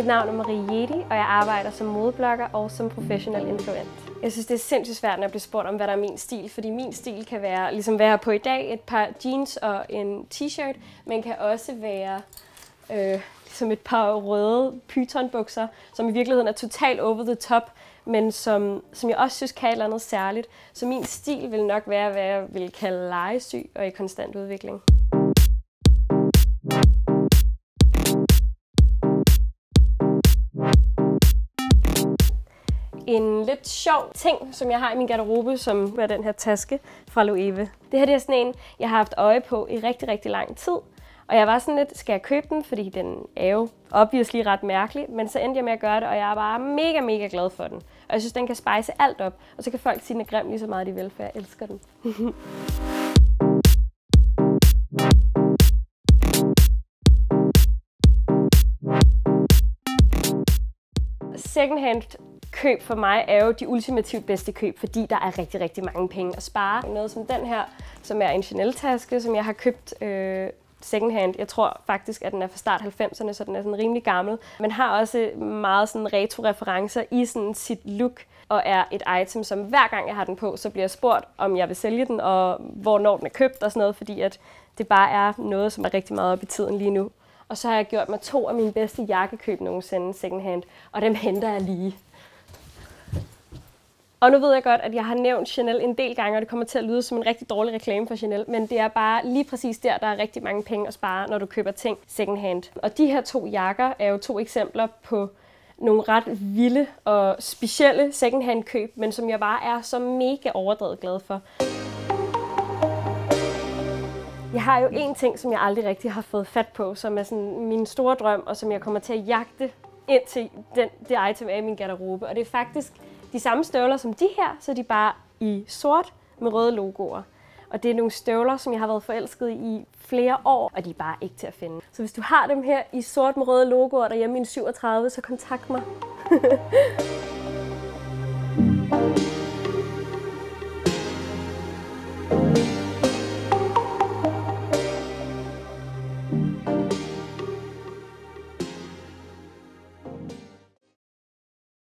Mit navn er Marie Jedi, og jeg arbejder som modeblogger og som professional influent. Jeg synes, det er sindssygt svært, når jeg bliver spurgt om, hvad der er min stil, fordi min stil kan være, ligesom hvad jeg har på i dag, et par jeans og en t-shirt, men kan også være ligesom et par røde pythonbukser, som i virkeligheden er totalt over the top, men som jeg også synes kan et eller andet særligt. Så min stil vil nok være, hvad jeg vil kalde legesyg og i konstant udvikling. En lidt sjov ting, som jeg har i min garderobe, som er den her taske fra Loewe. Det her det er sådan en, jeg har haft øje på i rigtig, rigtig lang tid. Og jeg var sådan lidt, skal jeg købe den? Fordi den er jo obviously ret mærkelig. Men så endte jeg med at gøre det, og jeg er bare mega, mega glad for den. Og jeg synes, den kan spice alt op. Og så kan folk sige, den er grim lige så meget, de vil, for jeg elsker den. Secondhand køb for mig er jo de ultimativt bedste køb, fordi der er rigtig, rigtig mange penge at spare. Noget som den her, som er en Chanel-taske, som jeg har købt secondhand. Jeg tror faktisk, at den er fra start 90'erne, så den er sådan rimelig gammel. Men har også meget sådan retro-referencer i sådan sit look, og er et item, som hver gang jeg har den på, så bliver jeg spurgt, om jeg vil sælge den, og hvornår den er købt og sådan noget, fordi at det bare er noget, som er rigtig meget op i tiden lige nu. Og så har jeg gjort mig 2 af mine bedste jakkekøb nogensinde secondhand, og dem henter jeg lige. Og nu ved jeg godt, at jeg har nævnt Chanel en del gange, og det kommer til at lyde som en rigtig dårlig reklame for Chanel, men det er bare lige præcis der er rigtig mange penge at spare, når du køber ting secondhand. Og de her 2 jakker er jo 2 eksempler på nogle ret vilde og specielle secondhand køb, men som jeg bare er så mega overdrevet glad for. Jeg har jo en ting, som jeg aldrig rigtig har fået fat på, som er sådan min store drøm, og som jeg kommer til at jagte ind til det item af min garderobe. Og det er faktisk de samme støvler som de her, så de er bare i sort med røde logoer. Og det er nogle støvler, som jeg har været forelsket i flere år, og de er bare ikke til at finde. Så hvis du har dem her i sort med røde logoer derhjemme i en 37, så kontakt mig.